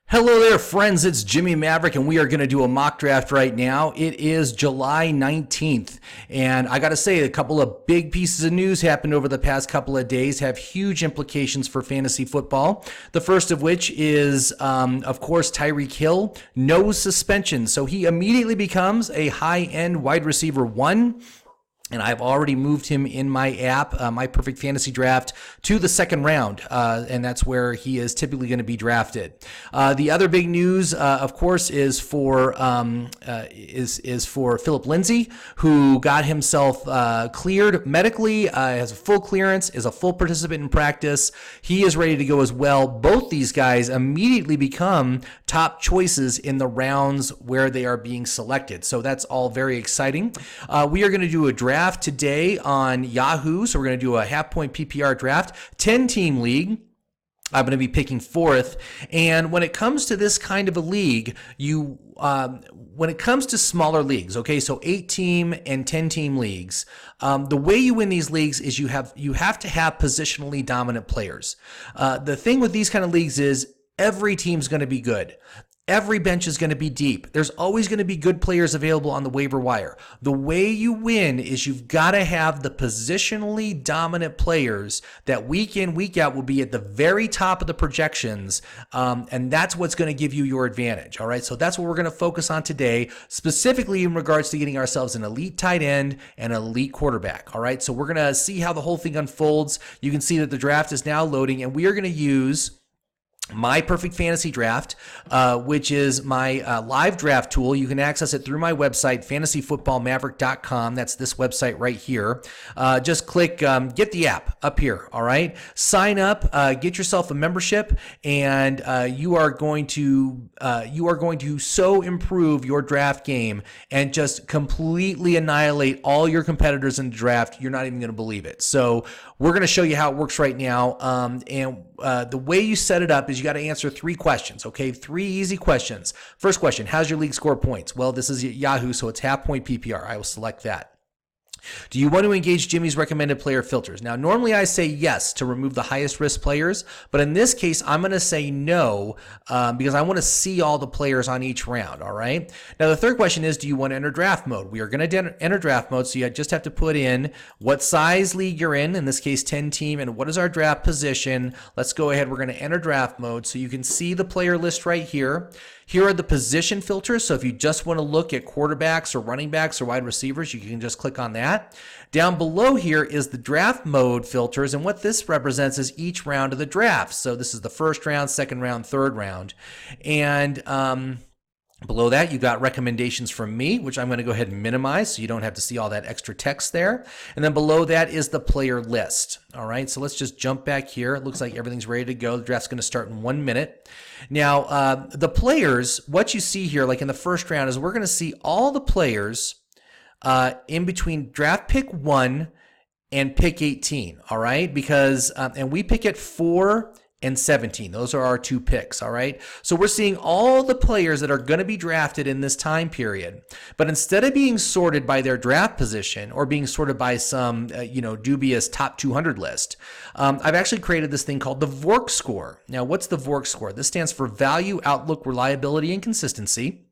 Hello there, friends. It's Jimmie Maverick, and we are going to do a mock draft right now. It is July 19th, and I got to say, a couple of big pieces of news happened over the past couple of days, have huge implications for fantasy football. The first of which is, of course, Tyreek Hill, no suspension, so he immediately becomes a high-end wide receiver one. And I've already moved him in my app, My Perfect Fantasy Draft, to the second round, and that's where he is typically going to be drafted. The other big news, of course, is for Phillip Lindsay, who got himself cleared medically, has a full clearance, is a full participant in practice. He is ready to go as well. Both these guys immediately become top choices in the rounds where they are being selected. So that's all very exciting. We are going to do a draft today on Yahoo. So we're going to do a half-point PPR draft, 10-team league. I'm going to be picking fourth. And when it comes to this kind of a league, when it comes to smaller leagues, okay, so 8-team and 10-team leagues, the way you win these leagues is you have to have positionally dominant players. The thing with these kind of leagues is every team's going to be good. Every bench is going to be deep. There's always going to be good players available on the waiver wire. The way you win is you've got to have the positionally dominant players that week in, week out will be at the very top of the projections, and that's what's going to give you your advantage, all right? So that's what we're going to focus on today, specifically in regards to getting ourselves an elite tight end and an elite quarterback, all right? So we're going to see how the whole thing unfolds. You can see that the draft is now loading, and we are going to use My Perfect Fantasy Draft, which is my live draft tool. You can access it through my website, fantasyfootballmaverick.com. That's this website right here. Just click get the app up here, all right? Sign up, get yourself a membership, and you are going to so improve your draft game and just completely annihilate all your competitors in the draft. You're not even going to believe it. So we're going to show you how it works right now. And the way you set it up is you got to answer 3 questions, okay? 3 easy questions. First question, how's your league score points? Well, this is Yahoo, so it's half-point PPR. I will select that. Do you want to engage Jimmie's recommended player filters? Now, normally I say yes to remove the highest risk players, but in this case, I'm going to say no because I want to see all the players on each round, all right? Now, the third question is, do you want to enter draft mode? We are going to enter draft mode, so you just have to put in what size league you're in this case 10-team, and what is our draft position. Let's go ahead. We're going to enter draft mode, so you can see the player list right here. Here are the position filters, so if you just want to look at quarterbacks or running backs or wide receivers, you can just click on that. Down below here is the draft mode filters, and what this represents is each round of the draft. So this is the first round, second round, third round. And below that, you've got recommendations from me, which I'm going to go ahead and minimize so you don't have to see all that extra text there. And then below that is the player list. All right, so let's just jump back here. It looks like everything's ready to go. The draft's going to start in 1 minute. Now, the players, what you see here, like in the first round, is we're going to see all the players in between draft pick 1 and pick 18, all right? Because, and we pick at 4 and 17. Those are our 2 picks, all right? So we're seeing all the players that are going to be drafted in this time period. But instead of being sorted by their draft position or being sorted by some, dubious top 200 list, I've actually created this thing called the VORC score. Now, what's the VORC score? This stands for Value, Outlook, Reliability, and Consistency.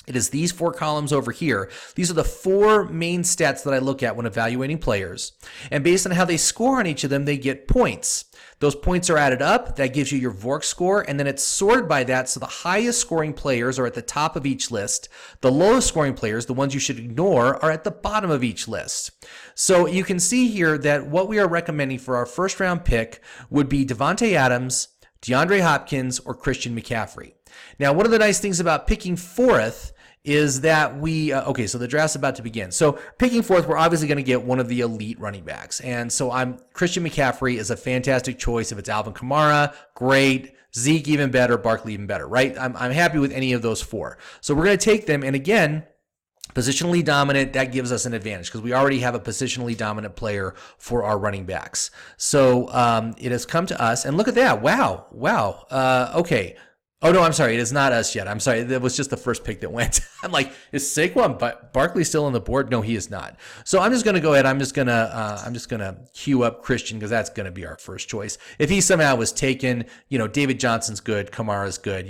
It is these 4 columns over here. These are the 4 main stats that I look at when evaluating players. And based on how they score on each of them, they get points. Those points are added up. That gives you your VORC score, and then it's sorted by that. So the highest scoring players are at the top of each list. The lowest scoring players, the ones you should ignore, are at the bottom of each list. So you can see here that what we are recommending for our first round pick would be Devontae Adams, DeAndre Hopkins, or Christian McCaffrey. Now, one of the nice things about picking fourth is that so the draft's about to begin. So picking fourth, we're obviously going to get one of the elite running backs. And so Christian McCaffrey is a fantastic choice. If it's Alvin Kamara, great. Zeke, even better. Barkley, even better, right? I'm happy with any of those 4. So we're going to take them. And again, positionally dominant, that gives us an advantage because we already have a positionally dominant player for our running backs. So it has come to us, and look at that. Wow. Okay. Oh, no, I'm sorry. It is not us yet. I'm sorry. That was just the first pick that went. I'm like, is Saquon Barkley still on the board? No, he is not. So I'm just going to go ahead. I'm just going to queue up Christian because that's going to be our first choice. If he somehow was taken, David Johnson's good. Kamara's good.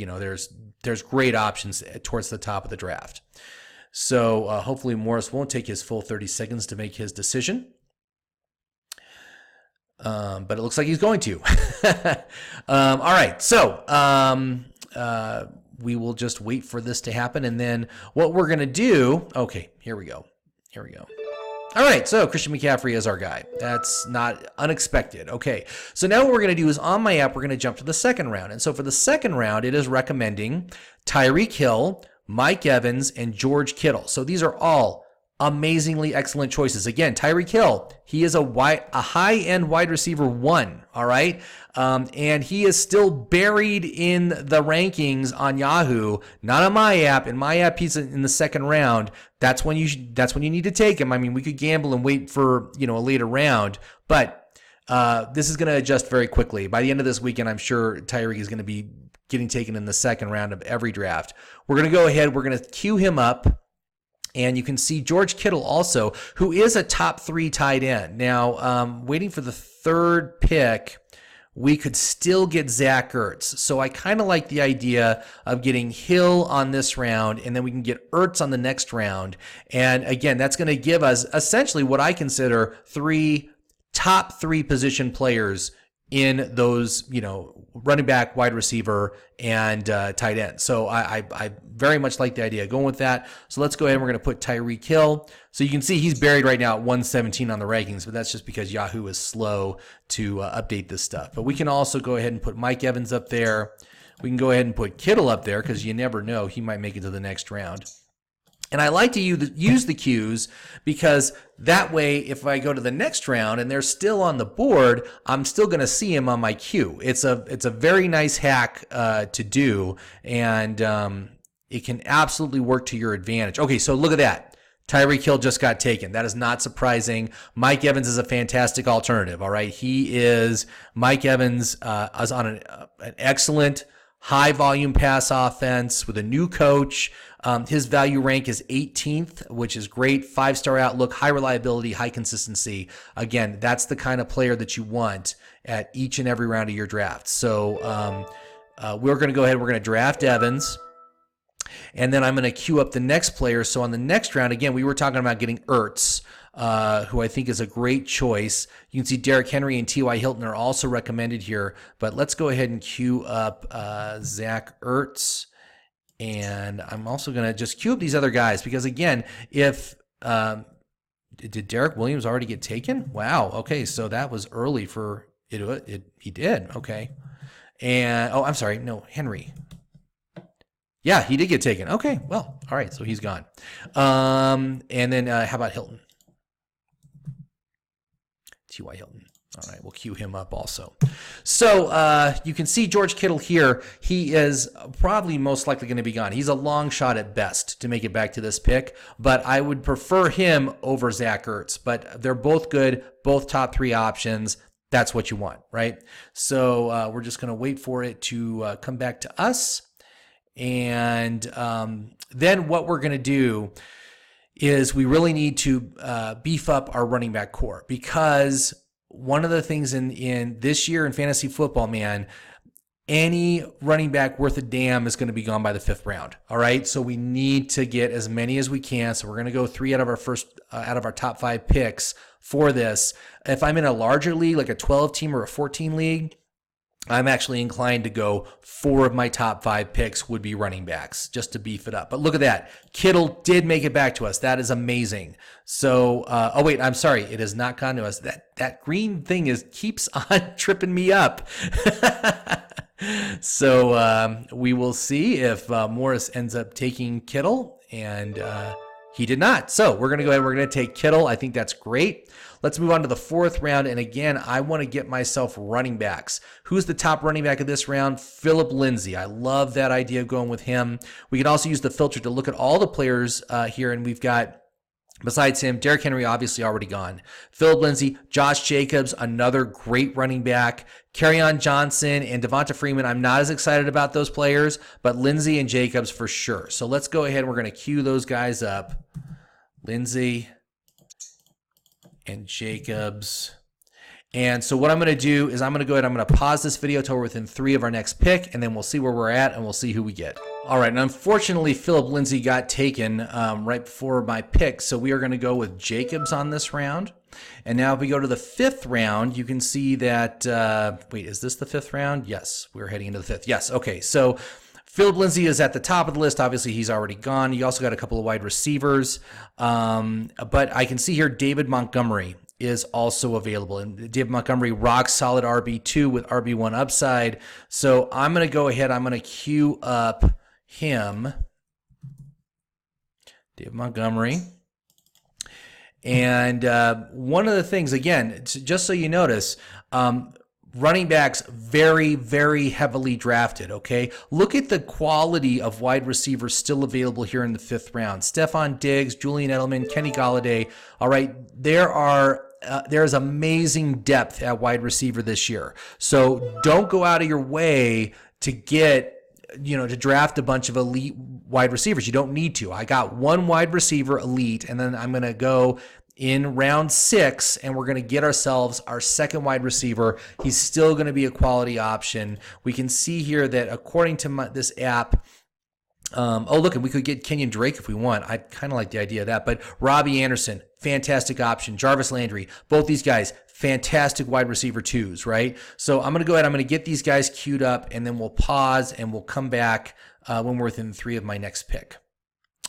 There's great options towards the top of the draft. So hopefully Morris won't take his full 30 seconds to make his decision. But it looks like he's going to. All right. So we will just wait for this to happen. And then what we're going to do. Okay, here we go. All right, so Christian McCaffrey is our guy. That's not unexpected. Okay, so now what we're going to do is on my app, we're going to jump to the second round. And so for the second round, it is recommending Tyreek Hill, Mike Evans, and George Kittle. So these are all amazingly excellent choices. Again, Tyreek Hill, he is a high-end wide receiver 1, all right? And he is still buried in the rankings on Yahoo, not on my app. In my app, he's in the second round. That's when you need to take him. I mean, we could gamble and wait for, a later round, but this is going to adjust very quickly. By the end of this weekend, I'm sure Tyreek is going to be getting taken in the second round of every draft. We're going to go ahead. We're going to queue him up. And you can see George Kittle also, who is a top 3 tight end. Now, waiting for the third pick, we could still get Zach Ertz. So I kind of like the idea of getting Hill on this round, and then we can get Ertz on the next round. And again, that's going to give us essentially what I consider top three position players in those, running back, wide receiver, and tight end. So I very much like the idea of going with that. So let's go ahead and we're going to put Tyreek Hill. So you can see he's buried right now at 117 on the rankings, but that's just because Yahoo is slow to update this stuff. But we can also go ahead and put Mike Evans up there. We can go ahead and put Kittle up there because you never know. He might make it to the next round. And I like to use the queues because that way, if I go to the next round and they're still on the board, I'm still going to see him on my queue. It's a very nice hack to do, and it can absolutely work to your advantage. Okay, so look at that. Tyreek Hill just got taken. That is not surprising. Mike Evans is a fantastic alternative, all right? Mike Evans is on an excellent high-volume pass offense with a new coach. His value rank is 18th, which is great. 5-star outlook, high reliability, high consistency. Again, that's the kind of player that you want at each and every round of your draft. So we're going to go ahead. We're going to draft Evans. And then I'm going to queue up the next player. So on the next round, again, we were talking about getting Ertz, who I think is a great choice. You can see Derrick Henry and T.Y. Hilton are also recommended here. But let's go ahead and queue up Zach Ertz. And I'm also going to just queue up these other guys because, again, if did Derek Williams already get taken? Wow. Okay, so that was early for it. He did. Okay. And, I'm sorry. No, Henry. Yeah, he did get taken. Okay, well, all right, so he's gone. And then how about Hilton? T.Y. Hilton. All right, we'll queue him up also. So you can see George Kittle here. He is probably most likely going to be gone. He's a long shot at best to make it back to this pick, but I would prefer him over Zach Ertz. But they're both good, both top 3 options. That's what you want, right? So we're just going to wait for it to come back to us. And then what we're going to do is we really need to beef up our running back core, because one of the things in this year in fantasy football, man, any running back worth a damn is going to be gone by the 5th round. All right. So we need to get as many as we can. So we're going to go 3 out of our top 5 picks for this. If I'm in a larger league, like a 12 team or a 14 league, I'm actually inclined to go 4 of my top 5 picks would be running backs just to beef it up. But look at that. Kittle did make it back to us. That is amazing. So, oh wait, I'm sorry. It has not gone to us. That green thing keeps on tripping me up. So, we will see if Morris ends up taking Kittle, and he did not. So we're going to go ahead. We're going to take Kittle. I think that's great. Let's move on to the 4th round. And again, I want to get myself running backs. Who's the top running back of this round? Phillip Lindsay. I love that idea of going with him. We can also use the filter to look at all the players here. And we've got Besides him, Derrick Henry obviously already gone. Phillip Lindsay, Josh Jacobs, another great running back. Kerryon Johnson and Devonta Freeman, I'm not as excited about those players, but Lindsay and Jacobs for sure. So let's go ahead and we're going to queue those guys up. Lindsay and Jacobs. And so what I'm going to do is I'm going to go ahead, I'm going to pause this video till we're within 3 of our next pick, and then we'll see where we're at, and we'll see who we get. All right, and unfortunately, Phillip Lindsay got taken right before my pick, so we are going to go with Jacobs on this round. And now if we go to the 5th round, you can see that, wait, is this the 5th round? Yes, we're heading into the 5th. Yes, okay, so Phillip Lindsay is at the top of the list. Obviously, he's already gone. You also got a couple of wide receivers, but I can see here David Montgomery is also available. And David Montgomery, rock solid RB2 with RB1 upside. So I'm going to go ahead. I'm going to queue up him, David Montgomery. And one of the things, again, just so you notice, running backs very, very heavily drafted, okay? Look at the quality of wide receivers still available here in the 5th round. Stephon Diggs, Julian Edelman, Kenny Golladay. All right, there's amazing depth at wide receiver this year. So don't go out of your way to get, to draft a bunch of elite wide receivers. You don't need to. I got one wide receiver elite, and then I'm going to go in round 6, and we're going to get ourselves our 2nd wide receiver. He's still going to be a quality option. We can see here that according to this app, oh, look, and we could get Kenyon Drake if we want. I kind of like the idea of that. But Robbie Anderson, fantastic option. Jarvis Landry, both these guys, fantastic wide receiver 2s, right? So I'm going to go ahead. I'm going to get these guys queued up, and then we'll pause, and we'll come back when we're within 3 of my next pick.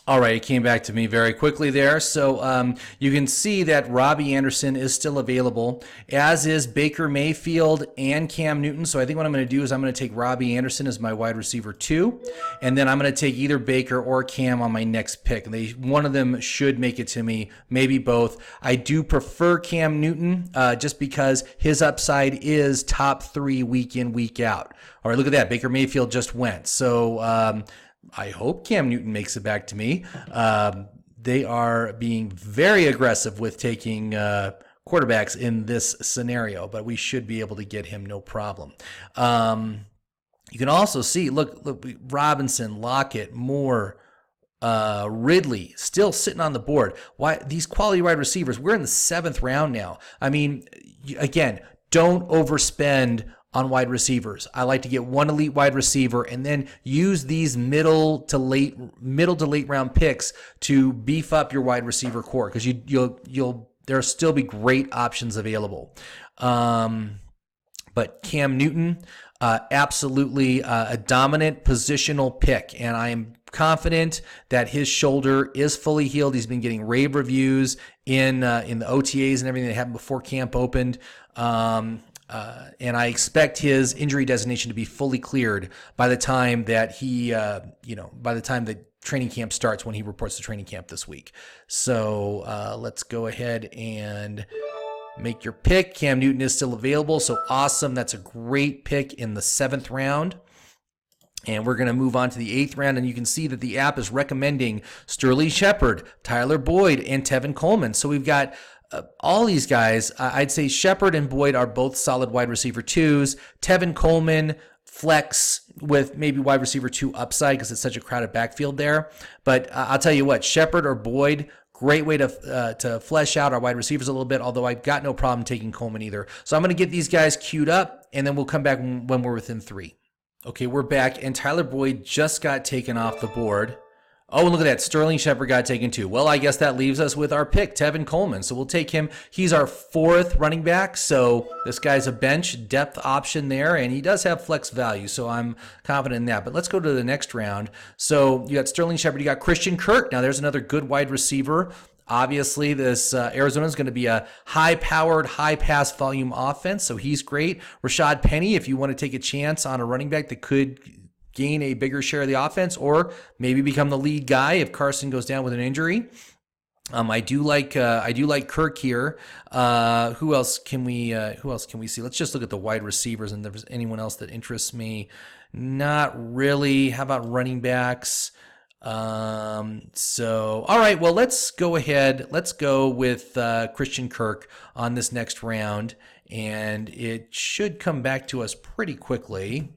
All right, it came back to me very quickly there. So you can see that Robbie Anderson is still available, as is Baker Mayfield and Cam Newton. So I think what I'm going to do is I'm going to take Robbie Anderson as my wide receiver 2, and then I'm going to take either Baker or Cam on my next pick. One of them should make it to me, maybe both. I do prefer Cam Newton just because his upside is top 3 week in, week out. All right, look at that. Baker Mayfield just went. So I hope Cam Newton makes it back to me. They are being very aggressive with taking quarterbacks in this scenario, but we should be able to get him no problem. You can also see, look, Robinson, Lockett, Moore, Ridley still sitting on the board. Why these quality wide receivers? We're in the 7th round now. I mean, again, don't overspend on wide receivers. I like to get one elite wide receiver and then use these middle to late round picks to beef up your wide receiver core, because there'll still be great options available. But Cam Newton, absolutely a dominant positional pick, and I am confident that his shoulder is fully healed. He's been getting rave reviews in the OTAs and everything that happened before camp opened. And I expect his injury designation to be fully cleared by the time that by the time the training camp starts, when he reports to training camp this week. So let's go ahead and make your pick. Cam Newton is still available, so awesome. That's a great pick in the 7th round. And we're going to move on to the 8th round, and you can see that the app is recommending Sterling Shepard, Tyler Boyd, and Tevin Coleman. So we've got all these guys. I'd say Shepard and Boyd are both solid wide receiver 2s. Tevin Coleman, flex with maybe wide receiver 2 upside because it's such a crowded backfield there. But I'll tell you what, Shepard or Boyd, great way to flesh out our wide receivers a little bit, although I've got no problem taking Coleman either. So I'm going to get these guys queued up, and then we'll come back when we're within 3. Okay, we're back, and Tyler Boyd just got taken off the board. Oh, and look at that. Sterling Shepard got taken too. Well, I guess that leaves us with our pick, Tevin Coleman. So we'll take him. He's our 4th running back. So this guy's a bench depth option there, and he does have flex value. So I'm confident in that. But let's go to the next round. So you got Sterling Shepard. You got Christian Kirk. Now there's another good wide receiver. Obviously, this Arizona is going to be a high-powered, high-pass volume offense, so he's great. Rashad Penny, if you want to take a chance on a running back that could gain a bigger share of the offense, or maybe become the lead guy if Carson goes down with an injury. I do like Kirk here. Who else can we see? Let's just look at the wide receivers, and if there's anyone else that interests me. Not really. How about running backs? So, all right, well, let's go ahead. Let's go with Christian Kirk on this next round, and it should come back to us pretty quickly.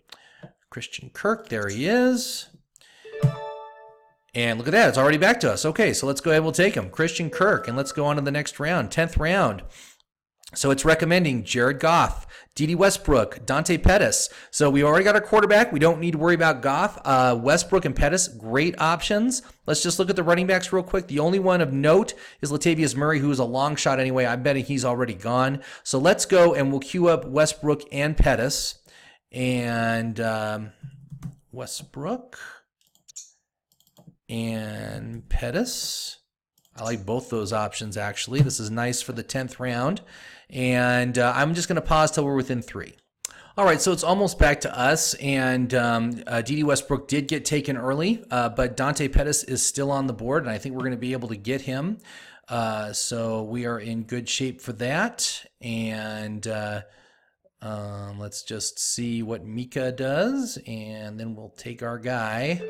Christian Kirk, there he is. And look at that, it's already back to us. Okay, so let's go ahead, we'll take him. Christian Kirk, and let's go on to the next round, 10th round. So it's recommending Jared Goff, D.D. Westbrook, Dante Pettis. So we already got our quarterback. We don't need to worry about Goff. Westbrook and Pettis, great options. Let's just look at the running backs real quick. The only one of note is Latavius Murray, who is a long shot anyway. I'm betting he's already gone. So let's go and we'll queue up Westbrook and Pettis. And Westbrook and Pettis. I like both those options, actually. This is nice for the 10th round. And I'm just going to pause till we're within 3. All right, so it's almost back to us. And D.D. Westbrook did get taken early, but Dante Pettis is still on the board, and I think we're going to be able to get him. So we are in good shape for that. And let's just see what Mika does, and then we'll take our guy.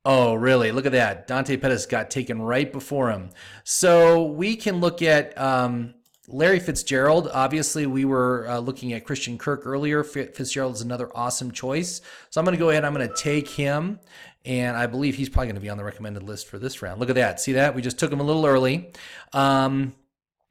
Oh, really? Look at that. Dante Pettis got taken right before him. So we can look at Larry Fitzgerald. Obviously, we were looking at Christian Kirk earlier. Fitzgerald is another awesome choice. So I'm going to go ahead. I'm going to take him. And I believe he's probably going to be on the recommended list for this round. Look at that. See that? We just took him a little early.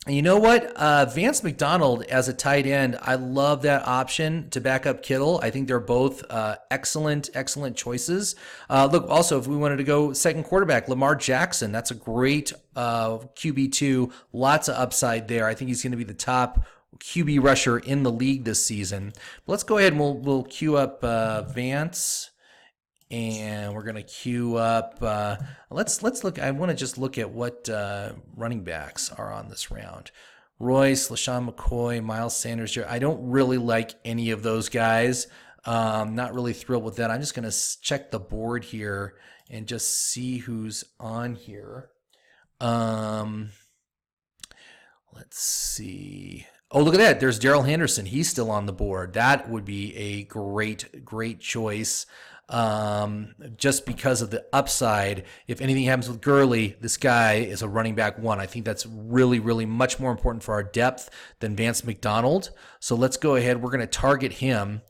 And you know what? Vance McDonald as a tight end, I love that option to back up Kittle. I think they're both excellent choices. Look, also, if we wanted to go second quarterback, Lamar Jackson, that's a great QB2. Lots of upside there. I think he's going to be the top QB rusher in the league this season. But let's go ahead and we'll queue up Vance. And we're going to queue up, let's look, I want to just look at what running backs are on this round. Royce, LaShawn McCoy, Miles Sanders. I don't really like any of those guys. Not really thrilled with that. I'm just going to check the board here and just see who's on here. Let's see. Oh, look at that. There's Darrell Henderson. He's still on the board. That would be a great choice. Just because of the upside. If anything happens with Gurley, this guy is a running back 1. I think that's really much more important for our depth than Vance McDonald. So let's go ahead. We're going to target him.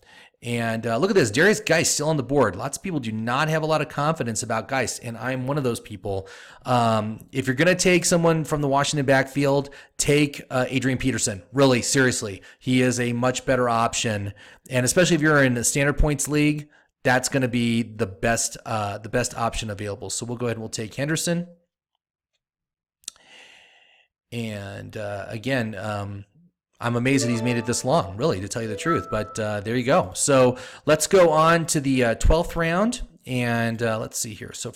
And look at this. Darius Geist still on the board. Lots of people do not have a lot of confidence about Geist, and I'm one of those people. If you're going to take someone from the Washington backfield, take Adrian Peterson. Really, seriously. He is a much better option. And especially if you're in a standard points league, that's going to be the best option available. So we'll go ahead and we'll take Henderson. And again, I'm amazed that he's made it this long, really, to tell you the truth. But there you go. So let's go on to the 12th round. And let's see here. So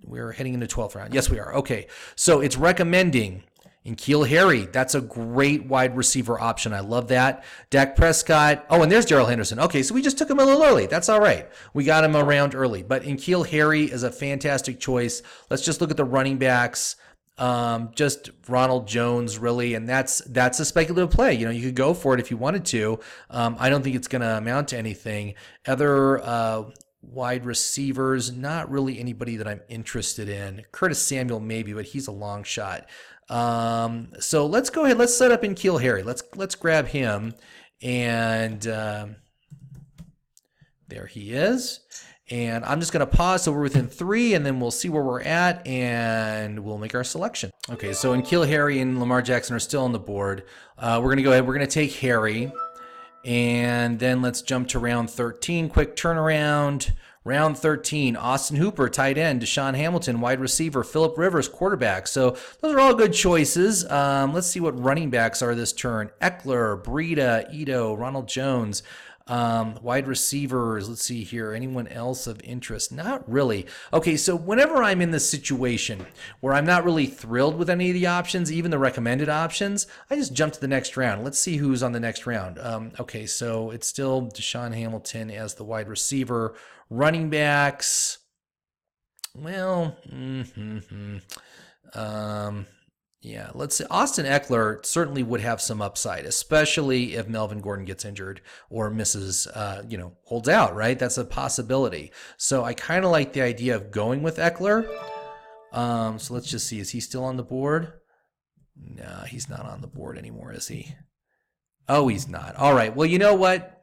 we're heading into 12th round. Yes, we are. Okay. So it's recommending N'Keal Harry, that's a great wide receiver option. I love that. Dak Prescott. Oh, and there's Darrell Henderson. Okay, so we just took him a little early. That's all right. We got him around early. But N'Keal Harry is a fantastic choice. Let's just look at the running backs. Just Ronald Jones, really, and that's a speculative play. You know, you could go for it if you wanted to. I don't think it's going to amount to anything. Other wide receivers, not really anybody that I'm interested in. Curtis Samuel maybe, but he's a long shot. So let's go ahead. Let's set up N'Keal Harry. Let's grab him, and there he is. And I'm just going to pause so we're within 3, and then we'll see where we're at, and we'll make our selection. Okay, so N'Keal Harry and Lamar Jackson are still on the board. We're going to go ahead. We're going to take Harry, and then let's jump to round 13. Quick turnaround. Round 13, Austin Hooper, tight end. Deshaun Hamilton, wide receiver. Phillip Rivers, quarterback. So those are all good choices. Let's see what running backs are this turn. Eckler, Breida, Ito, Ronald Jones. Wide receivers, let's see here. Anyone else of interest? Not really. Okay, so whenever I'm in this situation where I'm not really thrilled with any of the options, even the recommended options, I just jump to the next round. Let's see who's on the next round. Okay, so it's still Deshaun Hamilton as the wide receiver. Running backs, well, Yeah, let's say Austin Eckler certainly would have some upside, especially if Melvin Gordon gets injured or misses, holds out, right? That's a possibility. So I kind of like the idea of going with Eckler. So let's just see. Is he still on the board? No, he's not on the board anymore, is he? Oh, he's not. All right. Well, you know what?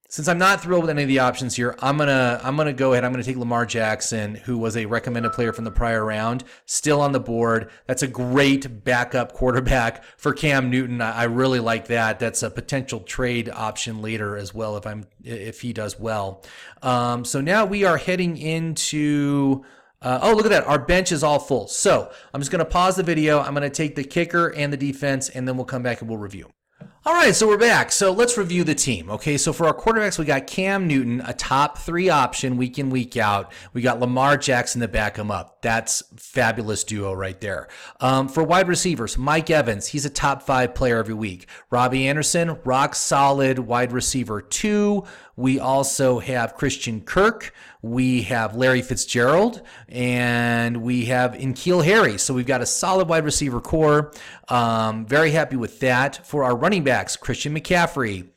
Since I'm not thrilled with any of the options here, I'm gonna go ahead. I'm gonna take Lamar Jackson, who was a recommended player from the prior round, still on the board. That's a great backup quarterback for Cam Newton. I really like that. That's a potential trade option later as well if he does well. So now we are heading into. Look at that. Our bench is all full. So I'm just gonna pause the video. I'm gonna take the kicker and the defense, and then we'll come back and we'll review. All right, so we're back. So let's review the team. Okay, so for our quarterbacks, we got Cam Newton, a top 3 option week in, week out. We got Lamar Jackson to back him up. That's fabulous duo right there. For wide receivers, Mike Evans, he's a top 5 player every week. Robbie Anderson, rock solid wide receiver 2. We also have Christian Kirk. We have Larry Fitzgerald, and we have N'Keal Harry. So we've got a solid wide receiver core. Very happy with that. For our running backs, Christian McCaffrey,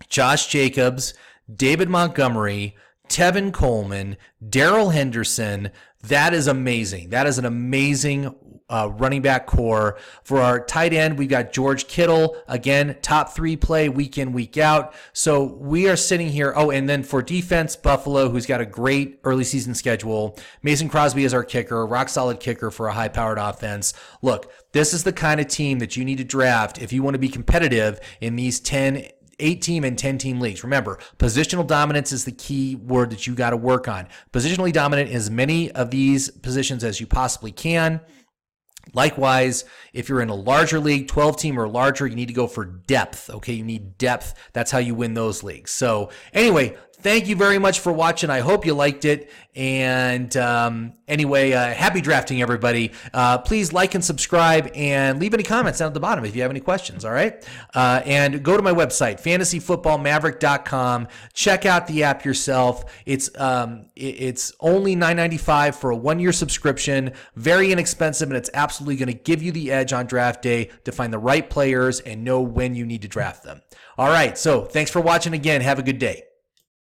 Josh Jacobs, David Montgomery, Tevin Coleman, Darrell Henderson. That is amazing. That is an amazing running back core. For our tight end, we've got George Kittle, again, top 3 play week in, week out. So we are sitting here. Oh, and then for defense, Buffalo, who's got a great early season schedule. Mason Crosby is our kicker, rock solid kicker for a high powered offense. Look, this is the kind of team that you need to draft if you want to be competitive in these 8-team and 10-team leagues. Remember, positional dominance is the key word that you got to work on. Positionally dominant in as many of these positions as you possibly can. Likewise, if you're in a larger league, 12-team or larger, you need to go for depth. Okay, you need depth. That's how you win those leagues. So anyway, thank you very much for watching. I hope you liked it. And happy drafting, everybody. Please like and subscribe and leave any comments down at the bottom if you have any questions, all right? And go to my website, fantasyfootballmaverick.com. Check out the app yourself. It's only $9.95 for a 1-year subscription. Very inexpensive, and it's absolutely going to give you the edge on draft day to find the right players and know when you need to draft them. All right, so thanks for watching again. Have a good day.